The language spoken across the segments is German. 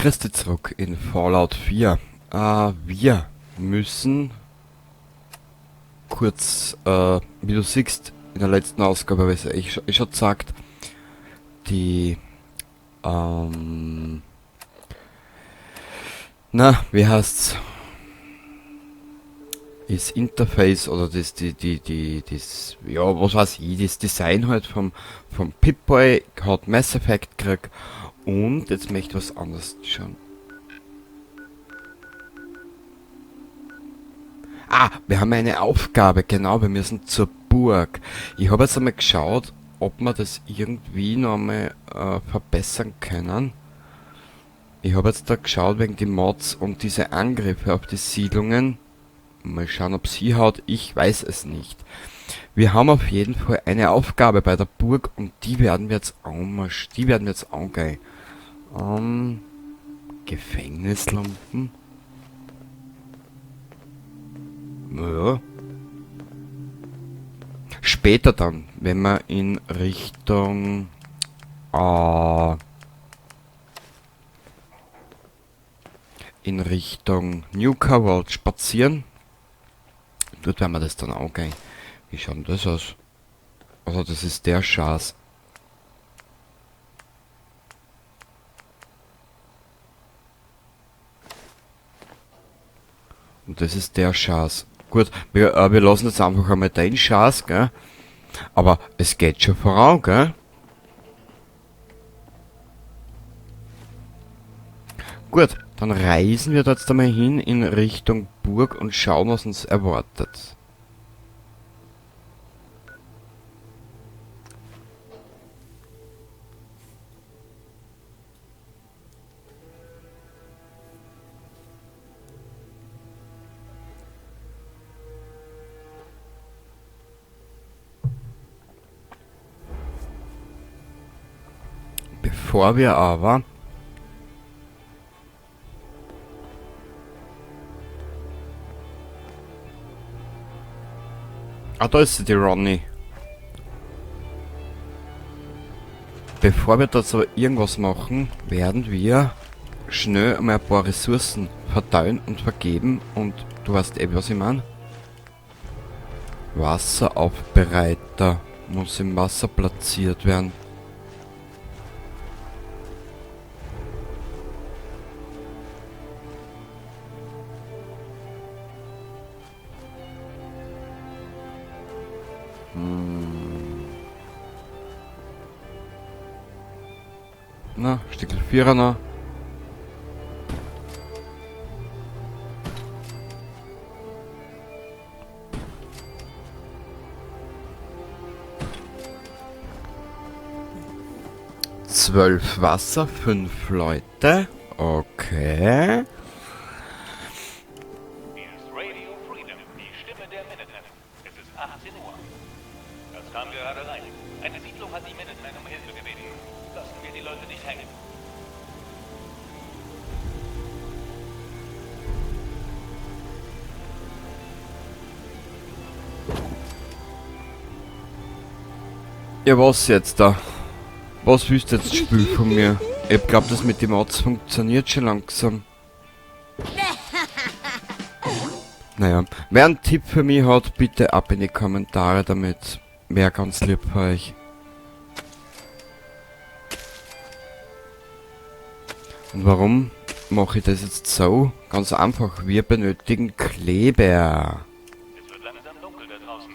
Christi zurück in Fallout 4. Wir müssen kurz, wie du siehst, in der letzten Ausgabe habe ich schon gesagt, die, wie heißt's? Das Interface oder ja, was weiß ich, das Design halt vom Pip-Boy hat Mass Effect gekriegt und jetzt möchte ich was anderes schauen. Wir haben eine Aufgabe, genau, wir müssen zur Burg. Ich habe jetzt einmal geschaut, ob wir das irgendwie noch einmal verbessern können. Ich habe jetzt da geschaut wegen die Mods und diese Angriffe auf die Siedlungen. Mal schauen, ob sie haut, ich weiß es nicht. Wir haben auf jeden Fall eine Aufgabe bei der Burg und die werden wir jetzt angehen. Gefängnislampen? Ja. Später dann, wenn wir in Richtung Nuka World spazieren, dort werden wir das dann angehen. Wie schaut denn das aus? Also das ist der Schatz. Und das ist der Schatz. Gut, wir lassen jetzt einfach einmal den Schatz, gell? Aber es geht schon voran, gell? Gut, dann reisen wir da jetzt einmal hin in Richtung Burg und schauen, was uns erwartet. Bevor wir aber... da ist sie, die Ronny. Bevor wir dazu irgendwas machen, werden wir schnell einmal ein paar Ressourcen verteilen und vergeben. Und du weißt eh, was ich meine. Wasseraufbereiter muss im Wasser platziert werden. Na, Stickel 4 noch. Zwölf Wasser, 5 Leute. Okay. Hier ist Radio Freedom, die Stimme der Minutemen. Es ist 18 Uhr. Das kam gerade rein. Eine Siedlung hat die Minutemen um Hilfe gebeten. Lassen wir die Leute nicht hängen. Ja, was jetzt da? Was willst du jetzt spielen von mir? Ich glaub, das mit dem Mods funktioniert schon langsam. Naja, wer einen Tipp für mich hat, bitte ab in die Kommentare damit. Wäre ganz lieb für euch. Und warum mache ich das jetzt so? Ganz einfach, wir benötigen Kleber. Es wird langsam dunkel da draußen.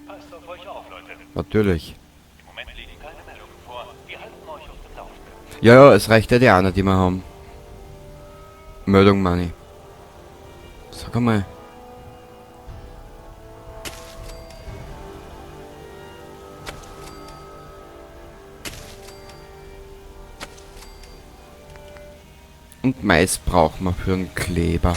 Passt auf euch auf, Leute. Natürlich. Im Moment liegen keine Meldungen vor. Wir halten euch auf dem Laufenden. Ja, es reicht ja die eine, die wir haben. Meldung, Money. Sag einmal. Und Mais brauchen wir für einen Kleber.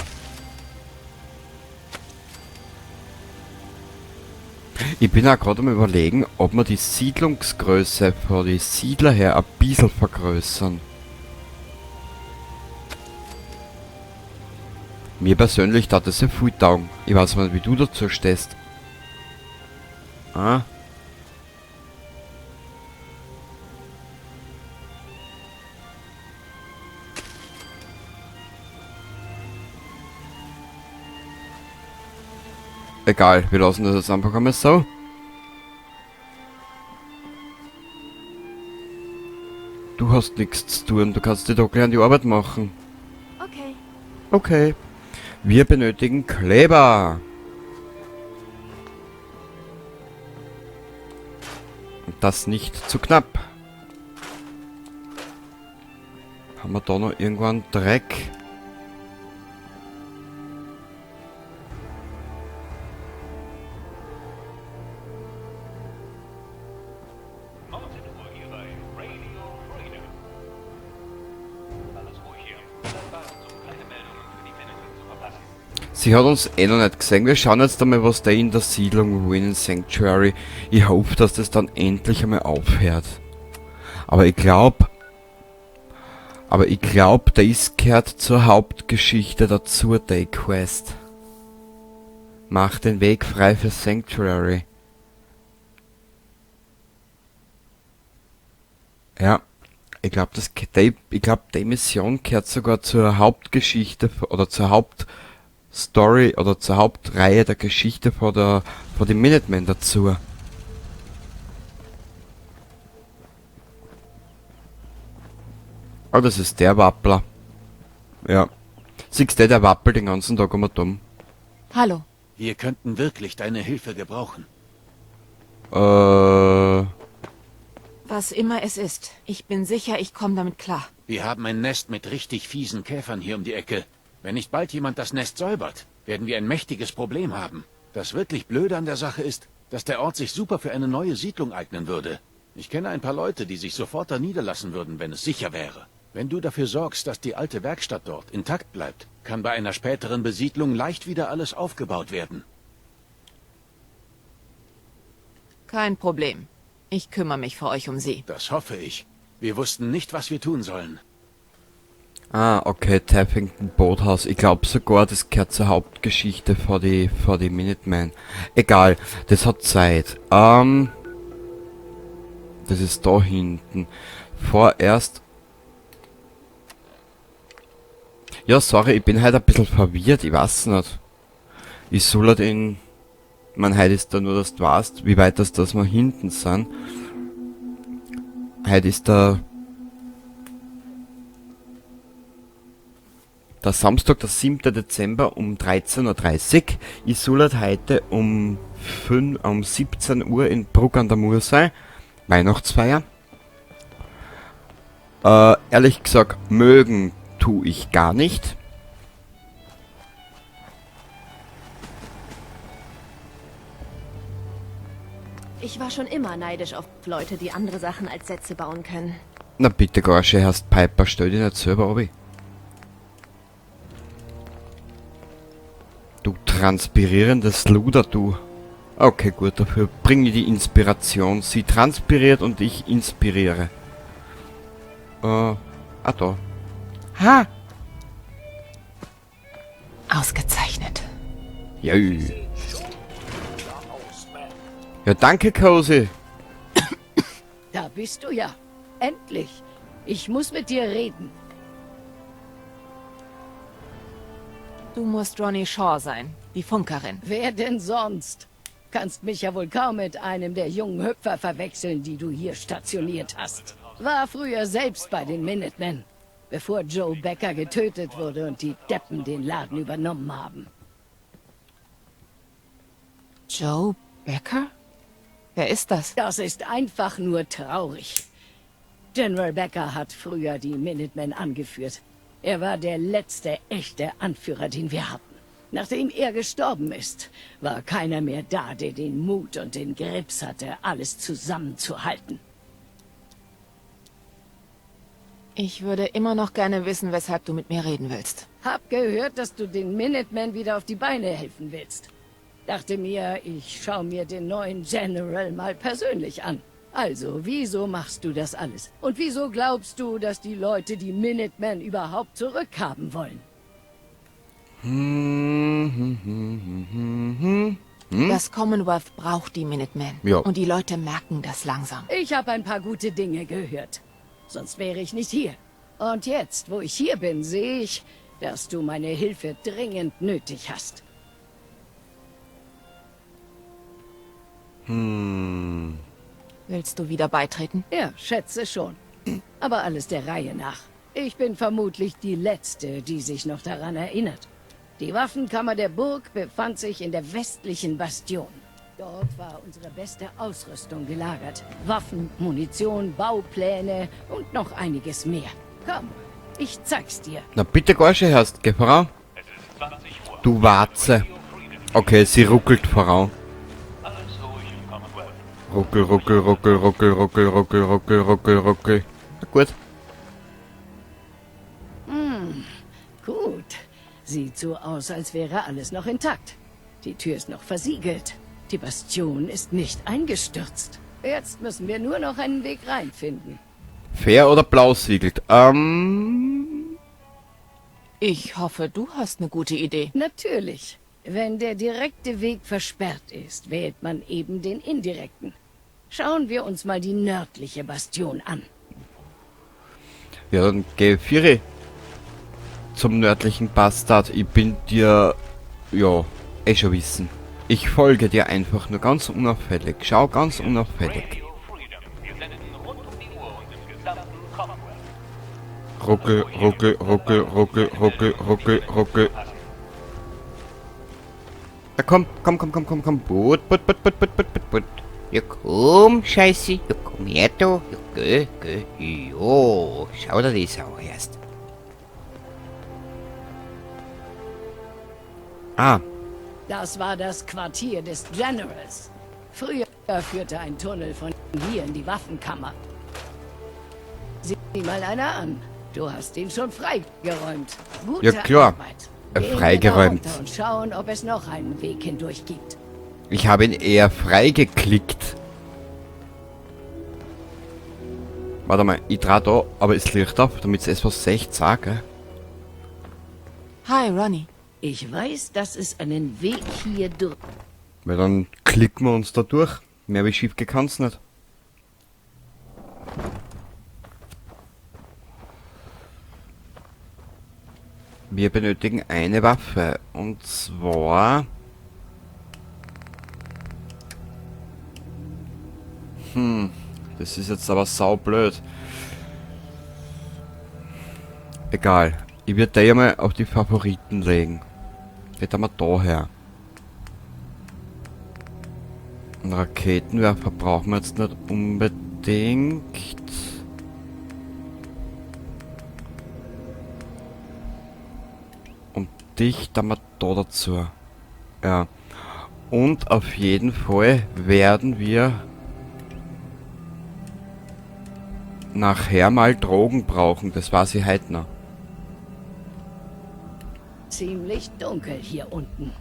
Ich bin auch gerade am Überlegen, ob wir die Siedlungsgröße von den Siedler her ein bisschen vergrößern. Mir persönlich tat das ja viel taugen. Ich weiß nicht, wie du dazu stehst. Ah? Egal, wir lassen das jetzt einfach einmal so. Du hast nichts zu tun, du kannst dir doch gleich an die Arbeit machen. Okay. Okay. Wir benötigen Kleber. Und das nicht zu knapp. Haben wir da noch irgendwo einen Dreck? Hier bei Radio Freedom. Alles ruhig hier. Warten, um keine Meldungen für die Minutemen zu verpassen. Sie hat uns eh noch nicht gesehen. Wir schauen jetzt einmal, was da in der Siedlung Ruin Sanctuary. Ich hoffe, dass das dann endlich einmal aufhört. Aber ich glaube, das gehört zur Hauptgeschichte dazu, Day Quest. Mach den Weg frei für Sanctuary. Ja, ich glaube, die Mission gehört sogar zur Hauptgeschichte oder zur Hauptstory oder zur Hauptreihe der Geschichte von den Minutemen dazu. Oh, das ist der Wappler. Ja. Siehst du, der wappelt den ganzen Tag dumm. Hallo. Wir könnten wirklich deine Hilfe gebrauchen. Was immer es ist, ich bin sicher, ich komme damit klar. Wir haben ein Nest mit richtig fiesen Käfern hier um die Ecke. Wenn nicht bald jemand das Nest säubert, werden wir ein mächtiges Problem haben. Das wirklich Blöde an der Sache ist, dass der Ort sich super für eine neue Siedlung eignen würde. Ich kenne ein paar Leute, die sich sofort da niederlassen würden, wenn es sicher wäre. Wenn du dafür sorgst, dass die alte Werkstatt dort intakt bleibt, kann bei einer späteren Besiedlung leicht wieder alles aufgebaut werden. Kein Problem. Ich kümmere mich für euch um sie. Das hoffe ich. Wir wussten nicht, was wir tun sollen. Ah, okay, Tappington Boathouse. Ich glaube sogar, das gehört zur Hauptgeschichte vor die Minutemen. Egal, das hat Zeit. Das ist da hinten. Vorerst. Ja, sorry, ich bin halt ein bisschen verwirrt, ich weiß nicht. Ich soll halt heute ist da nur, dass du weißt, wie weit das wir hinten sind. Heute ist der Samstag, der 7. Dezember um 13:30 Uhr. Ich soll halt heute um 17 Uhr in Bruck an der Mur sein. Weihnachtsfeier. Ehrlich gesagt, mögen tue ich gar nicht. Ich war schon immer neidisch auf Leute, die andere Sachen als Sätze bauen können. Na bitte, Gorsche, Herrst Piper, stell dich nicht selber ab. Du transpirierendes Luder, du. Okay, gut, dafür bringe ich die Inspiration. Sie transpiriert und ich inspiriere. Da. Ha! Ausgezeichnet. Ja. Ja, danke, Cozy. Da bist du ja. Endlich. Ich muss mit dir reden. Du musst Ronnie Shaw sein, die Funkerin. Wer denn sonst? Kannst mich ja wohl kaum mit einem der jungen Hüpfer verwechseln, die du hier stationiert hast. War früher selbst bei den Minutemen, bevor Joe Becker getötet wurde und die Deppen den Laden übernommen haben. Joe Becker? Wer ist das? Das ist einfach nur traurig. General Becker hat früher die Minutemen angeführt. Er war der letzte echte Anführer, den wir hatten. Nachdem er gestorben ist, war keiner mehr da, der den Mut und den Grips hatte, alles zusammenzuhalten. Ich würde immer noch gerne wissen, weshalb du mit mir reden willst. Hab gehört, dass du den Minutemen wieder auf die Beine helfen willst. Dachte mir, ich schau mir den neuen General mal persönlich an. Also, wieso machst du das alles? Und wieso glaubst du, dass die Leute die Minutemen überhaupt zurückhaben wollen? Das Commonwealth braucht die Minutemen. Ja. Und die Leute merken das langsam. Ich habe ein paar gute Dinge gehört. Sonst wäre ich nicht hier. Und jetzt, wo ich hier bin, sehe ich, dass du meine Hilfe dringend nötig hast. Willst du wieder beitreten? Ja, schätze schon. Aber alles der Reihe nach. Ich bin vermutlich die Letzte, die sich noch daran erinnert. Die Waffenkammer der Burg befand sich in der westlichen Bastion. Dort war unsere beste Ausrüstung gelagert. Waffen, Munition, Baupläne und noch einiges mehr. Komm, ich zeig's dir. Na bitte, Gorsche herst, geh voran. Es ist 20 Uhr. Du Warze. Okay, sie ruckelt voran. Alles ruhig im Commonwealth. Ruckel, ruckel, ruckel, ruckel, ruckel, ruckel, ruckel, ruckel, ruckel. Na gut. Gut. Sieht so aus, als wäre alles noch intakt. Die Tür ist noch versiegelt. Die Bastion ist nicht eingestürzt. Jetzt müssen wir nur noch einen Weg reinfinden. Fair oder blausiegelt? Ich hoffe, du hast eine gute Idee. Natürlich. Wenn der direkte Weg versperrt ist, wählt man eben den indirekten. Schauen wir uns mal die nördliche Bastion an. Ja, dann geh Firi zum nördlichen Bastard. Ich bin dir, ja, schon wissen. Ich folge dir einfach nur ganz unauffällig. Schau ganz unauffällig. Radio Freedom. Wir senden rund um die Uhr und im gesamten Commonwealth. Ruckel, ruckel, ruckel, ruckel, ruckel, ruckel, ruckel. Ja, komm. Boot. Ja, komm, Scheiße. Ja, komm her, du. Ja, geh. Jo, schau dir das auch erst. Ah, Das war das Quartier des Generals. Früher führte ein Tunnel von hier in die Waffenkammer. Sieh mal einer an. Du hast ihn schon freigeräumt. Gute Ja, klar. Arbeit. Gehen wir Freigeräumt. da runter und schauen, ob es noch einen Weg hindurch gibt. ich habe ihn eher freigeklickt. Warte mal, ich dreh da, aber das Licht auf, damit es etwas seht, sage. Hi, Ronnie. Ich weiß, dass es einen Weg hier durch... Weil dann klicken wir uns da durch. Mehr wie schief kann's nicht. Wir benötigen eine Waffe. Und zwar... Das ist jetzt aber saublöd. Egal. Ich würde da ja mal auf die Favoriten legen. Geht einmal daher. Einen Raketenwerfer brauchen wir jetzt nicht unbedingt. Und dich dann mal da dazu. Ja. Und auf jeden Fall werden wir nachher mal Drogen brauchen. Das weiß ich heute noch. Ziemlich dunkel hier unten.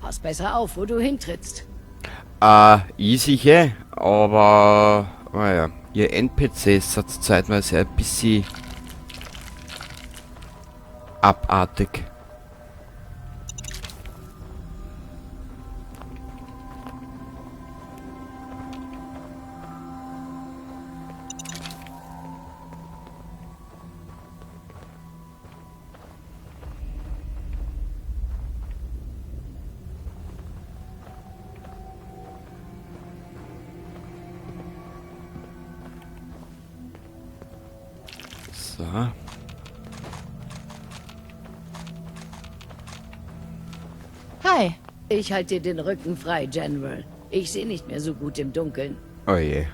Pass besser auf, wo du hintrittst. Easy, aber naja, ihr NPCs seid zeitweise ein bisschen abartig. So. Hi. Ich halte dir den Rücken frei, General. Ich sehe nicht mehr so gut im Dunkeln. Oje.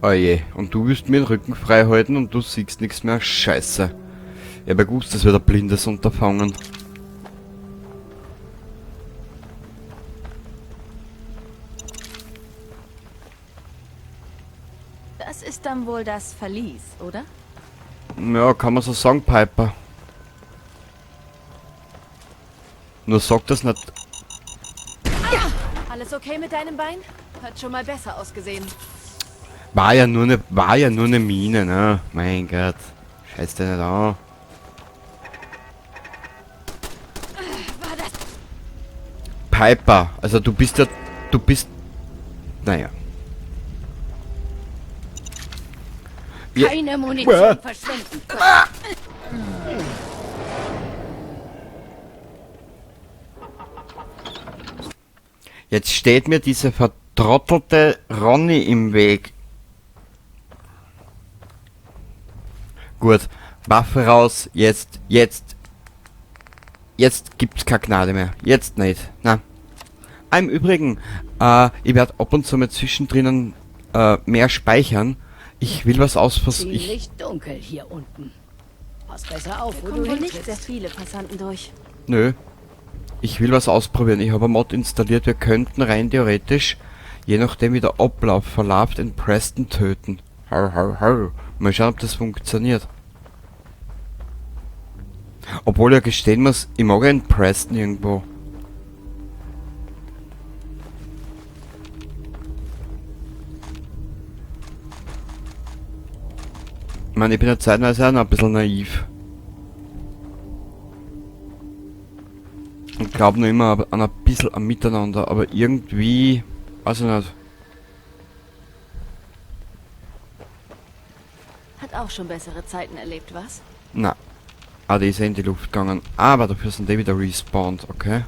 Oje. Und du willst mir den Rücken frei halten und du siehst nichts mehr. Scheiße. Ich hab ja gewusst, das wird ein blindes Unterfangen. Das ist dann wohl das Verlies, oder? Ja, kann man so sagen, Piper. Nur sag das nicht. Alles okay mit deinem Bein? Hat schon mal besser ausgesehen. War ja nur eine Mine, ne? Mein Gott. Scheiß dir nicht an. Piper, also du bist. Naja. Ja. Keine Munition verschwenden. Jetzt steht mir diese vertrottelte Ronny im Weg. Gut, Waffe raus, jetzt gibt's keine Gnade mehr. Jetzt nicht. Na. Im Übrigen, ich werde ab und zu mal zwischendrin mehr speichern. Ich will was ausprobieren. Ziemlich dunkel hier unten. Pass besser auf, wo Kommen du wohl nicht sehr hintrittst. viele Passanten durch. Nö. Ich will was ausprobieren. Ich habe ein Mod installiert. Wir könnten rein theoretisch, je nachdem wie der Ablauf verläuft, in Preston töten. Hau, hau, hau. Mal schauen, ob das funktioniert. Obwohl ja gestehen muss, ich mag ja in Preston irgendwo. Ich meine, ich bin ja zeitweise auch noch ein bisschen naiv. Und glaube noch immer an ein bisschen am Miteinander, aber irgendwie, weiß ich nicht. Hat auch schon bessere Zeiten erlebt, was? Na. Ah, die ist ja in die Luft gegangen. Aber dafür sind die wieder respawned, okay?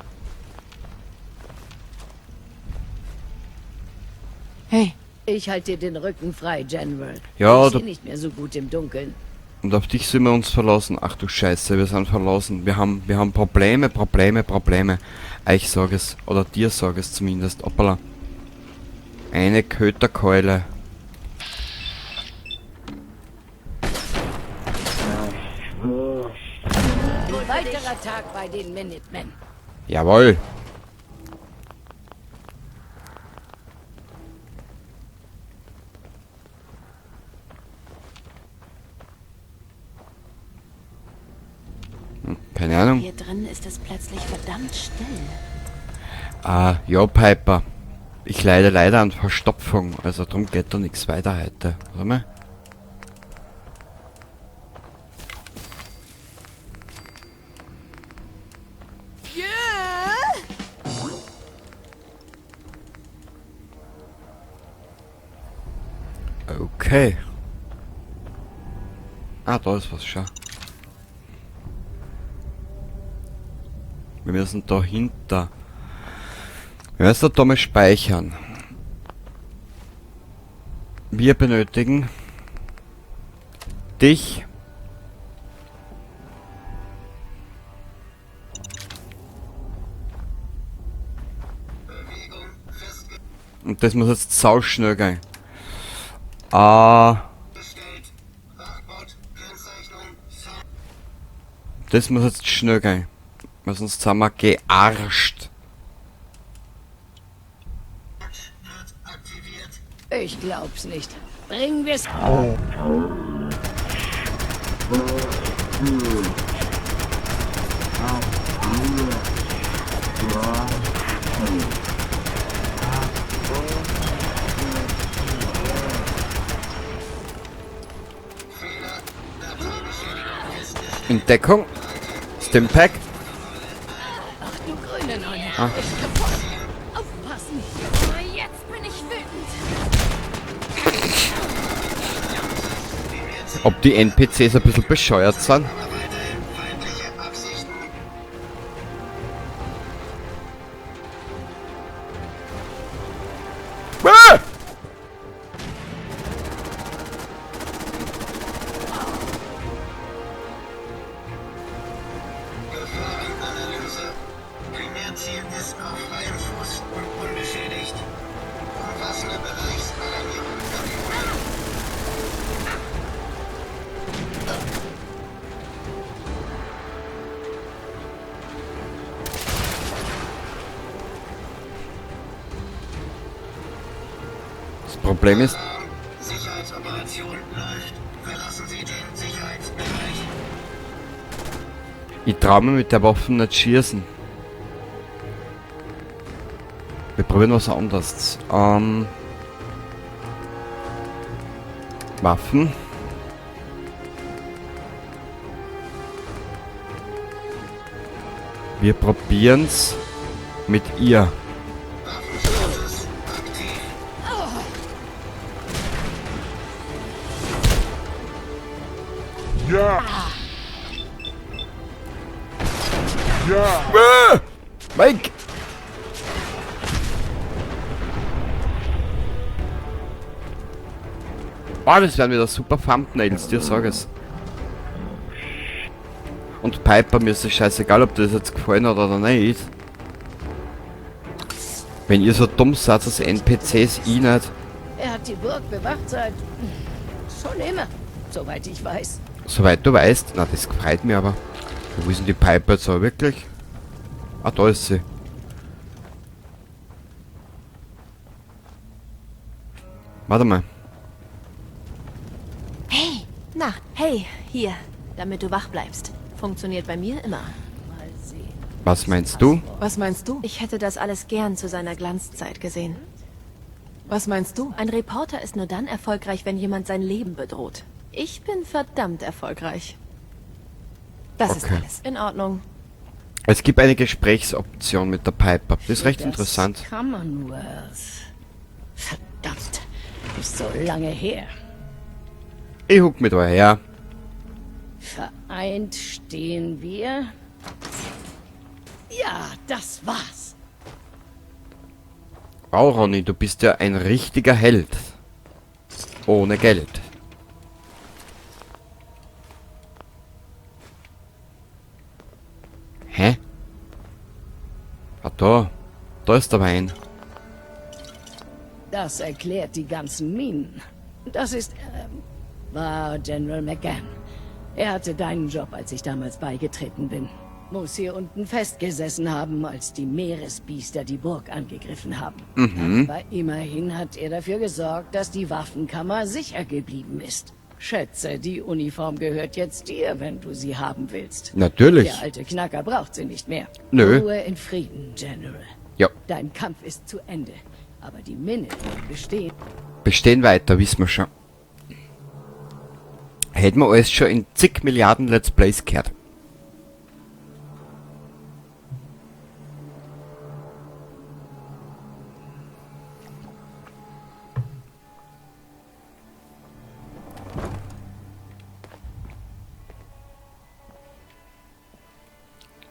Hey, Ich halte dir den Rücken frei, General. Ja, ich du- sehe nicht mehr so gut im Dunkeln. Und auf dich sind wir uns verlassen. Ach du Scheiße, wir sind verlassen. Wir haben Probleme. Ich sage es, oder dir sage es zumindest. Hoppala. Eine Köterkeule. Ein weiterer Tag bei den Minutemen. Jawohl. Keine Ahnung. Hier drin ist es plötzlich verdammt still. Ja, Piper. Ich leide leider an Verstopfung, also drum geht da nichts weiter heute. Warte mal. Okay. Ah, da ist was schon. Wir müssen dahinter. Wir müssen da mal speichern. Wir benötigen dich. Und das muss jetzt sauschnell gehen. Das muss jetzt schnell gehen. Weil sonst sind wir gearscht. Ich glaub's nicht. Bringen wir's. In Deckung. Stimpack. Ach du grüne Neune. Ah. Ist kaputt. Aufpassen. Jetzt bin ich wütend. Ob die NPCs ein bisschen bescheuert sind? Ah! Primärziel ist auf freiem Fuß und unbeschädigt. Umfassende Bereichsanalyse. Das Problem ist, Sicherheitsoperation läuft. Verlassen Sie den Sicherheitsbereich. ich traue mir mit der Waffe nicht schießen. Wir probieren was anderes. Waffen. Wir probieren's mit ihr. Waffenstatus aktiv. Mike! Oh, das werden wieder super Thumbnails, dir sag es. Und Piper, mir ist es scheißegal, ob dir das jetzt gefallen hat oder nicht. Wenn ihr so dumm seid als NPCs, ich nicht. Er hat die Burg bewacht seit... schon immer, soweit ich weiß. Soweit du weißt. Na, das gefreut mich aber. Wo ist denn die Piper jetzt aber wirklich? Ah, da ist sie. Warte mal. Hey, na, hey, hier, damit du wach bleibst. Funktioniert bei mir immer. Mal sehen. Was meinst du? Was meinst du? Ich hätte das alles gern zu seiner Glanzzeit gesehen. Was meinst du? Ein Reporter ist nur dann erfolgreich, wenn jemand sein Leben bedroht. Ich bin verdammt erfolgreich. Das ist Okay. alles. In Ordnung. Es gibt eine Gesprächsoption mit der Piper. Das ist recht Das interessant. Commonwealth. Verdammt, ist so lange her. Ich huck mit euch her. Vereint stehen wir. Ja, das war's. Wow, Ronny, du bist ja ein richtiger Held. Ohne Geld. Hä? Ah, da. Da ist der Wein. Das erklärt die ganzen Minen. Das ist, war General McGann. Er hatte deinen Job, als ich damals beigetreten bin. Muss hier unten festgesessen haben, als die Meeresbiester die Burg angegriffen haben. Aber immerhin hat er dafür gesorgt, dass die Waffenkammer sicher geblieben ist. Schätze, die Uniform gehört jetzt dir, wenn du sie haben willst. Natürlich. Der alte Knacker braucht sie nicht mehr. Nö. Ruhe in Frieden, General. Ja. Dein Kampf ist zu Ende. Aber die Minutemen bestehen. Bestehen weiter, wissen wir schon. Hätten wir alles schon in zig Milliarden Let's Plays gehört.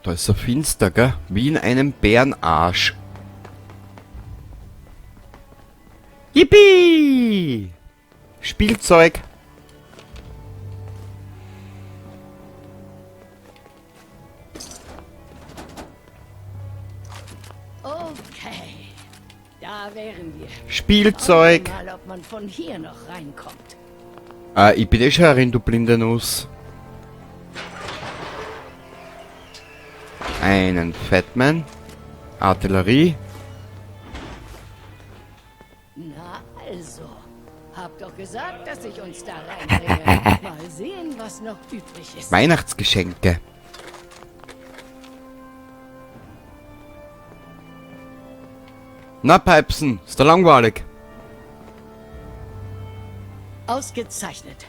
Da ist so finster, gell? Wie in einem Bärenarsch. Yippie! Spielzeug. Okay. Da wären wir. Spielzeug. Schauen wir mal, ob man von hier noch reinkommt. Ich bin eh schon herin, du blinde Nuss. Einen Fatman. Artillerie. Na also. Hab doch gesagt, dass ich uns da reinbringe. Mal sehen, was noch übrig ist. Weihnachtsgeschenke. Na, Pipesen, ist da langweilig. Ausgezeichnet.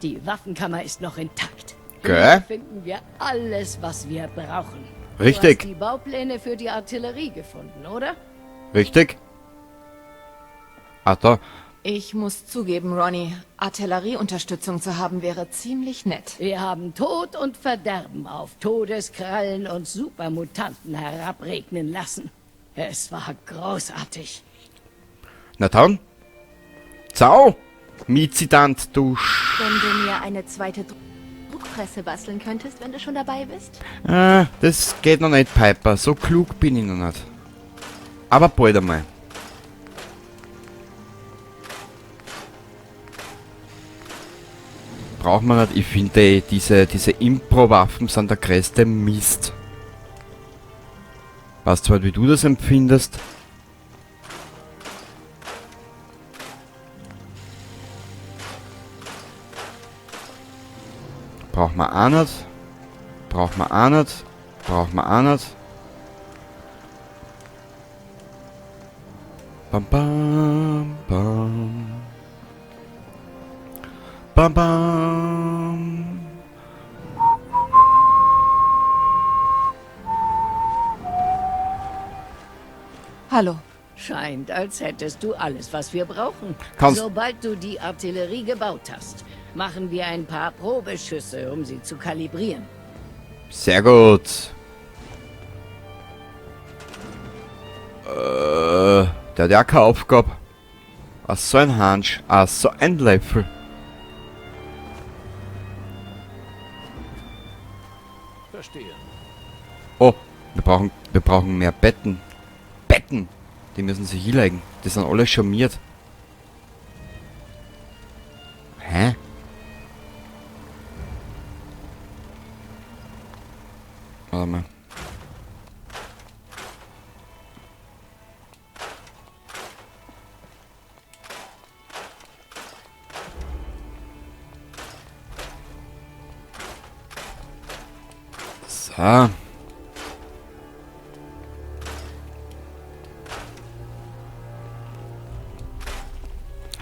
Die Waffenkammer ist noch intakt. Gell? Hier finden wir alles, was wir brauchen. Richtig. Du hast die Baupläne für die Artillerie gefunden, oder? Richtig? Ah, da. Ich muss zugeben, Ronny, Artillerieunterstützung zu haben wäre ziemlich nett. Wir haben Tod und Verderben auf Todeskrallen und Supermutanten herabregnen lassen. Es war großartig. Na dann. Ciao. Mizidant, du Wenn du mir eine zweite Druckpresse basteln könntest, wenn du schon dabei bist. das geht noch nicht, Piper. So klug bin ich noch nicht. Aber bald einmal. Braucht man nicht. Ich finde, diese Impro-Waffen sind der größte Mist. Weißt du halt, wie du das empfindest? Braucht man auch nicht. Braucht man auch nicht. Braucht man auch nicht. Bam bam bam. Bam bam. Hallo. Scheint, als hättest du alles, was wir brauchen. Kannst- Sobald du die Artillerie gebaut hast, machen wir ein paar Probeschüsse, um sie zu kalibrieren. Sehr gut. Der hat ja keine Aufgabe. Ach, so ein Hansch. Ach, so ein Löffel. Verstehe. Oh, wir brauchen mehr Betten. Betten! Die müssen sich hinlegen. Die sind alle charmiert. Hä? Warte mal. So.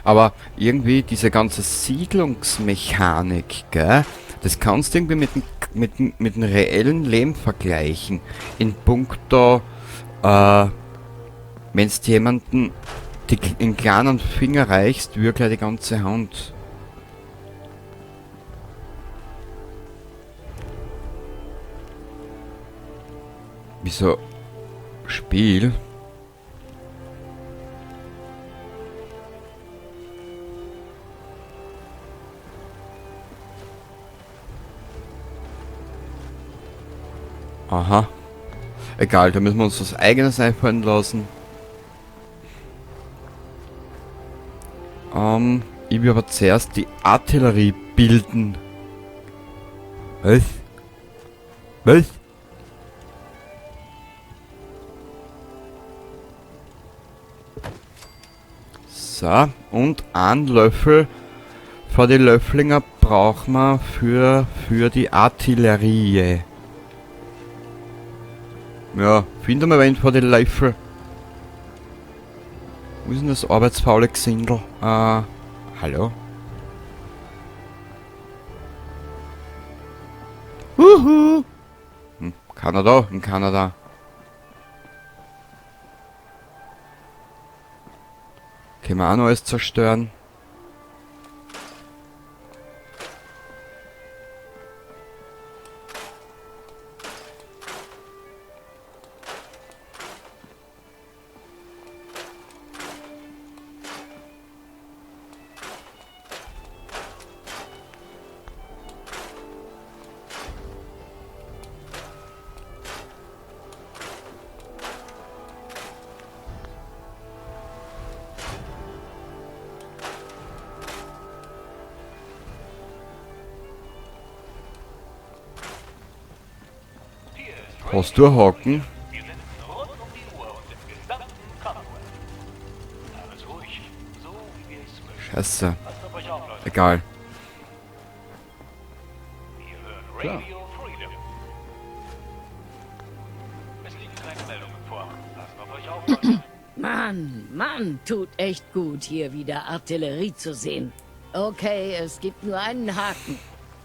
Aber irgendwie diese ganze Siedlungsmechanik, gell? Das kannst du irgendwie mit dem reellen Leben vergleichen. In puncto, wenn du jemanden den kleinen Finger reichst, wie gleich die ganze Hand. Wieso? Spiel? Aha. Egal, da müssen wir uns was Eigenes einfallen lassen. Ich will aber zuerst die Artillerie bilden. Was? Was? So, und einen Löffel für die Löfflinger brauchen wir für die Artillerie. Ja, finden wir wen für die Löffel. Wo ist denn das arbeitsfaule Gesindel? Hallo? Huhu! Kanada, in Kanada. Können wir auch noch alles zerstören? Hast du einen Haken? Wir sitzen rund um die Uhr und im gesamten Commonwealth. Alles ruhig, so wie wir es möchten. Scheiße. Passt auf euch auf, Leute. Egal. Wir hören Klar. Radio Freedom. Es liegen kleine Meldungen vor. Passt auf euch auf, Leute. Mann, tut echt gut, hier wieder Artillerie zu sehen. Okay, es gibt nur einen Haken.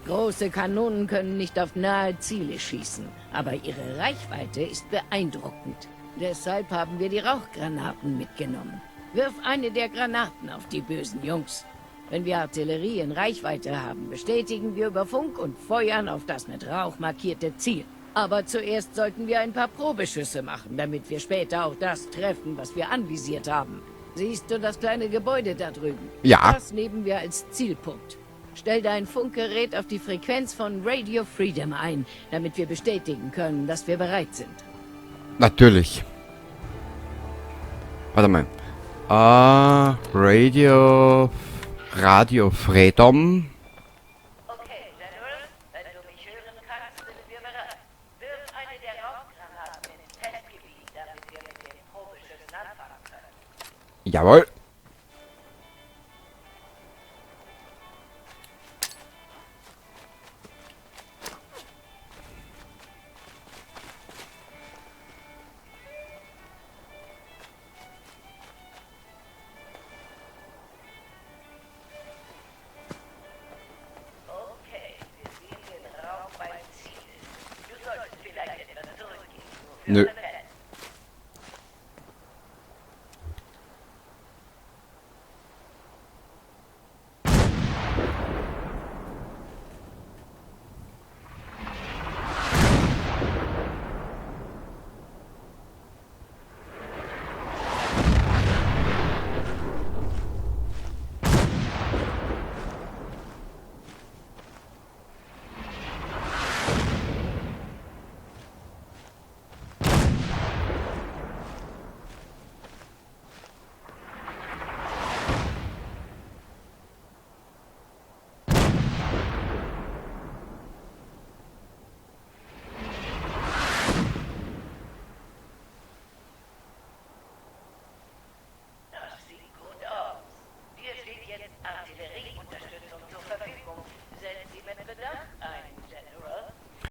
Große Kanonen können nicht auf nahe Ziele schießen, aber ihre Reichweite ist beeindruckend. Deshalb haben wir die Rauchgranaten mitgenommen. Wirf eine der Granaten auf die bösen Jungs. Wenn wir Artillerie in Reichweite haben, bestätigen wir über Funk und feuern auf das mit Rauch markierte Ziel. Aber zuerst sollten wir ein paar Probeschüsse machen, damit wir später auch das treffen, was wir anvisiert haben. Siehst du das kleine Gebäude da drüben? Ja. Das nehmen wir als Zielpunkt. Stell dein Funkgerät auf die Frequenz von Radio Freedom ein, damit wir bestätigen können, dass wir bereit sind. Natürlich. Warte mal. Radio Freedom. Okay, General, wenn du mich hören kannst, sind wir bereit. Wirf eine der Rauchgranaten ins Testgebiet, damit wir mit den Probeschüssen anfangen können. Jawohl. Okay, wir sehen den Raum beim Ziel. Du solltest vielleicht etwas zurückgehen. Nö.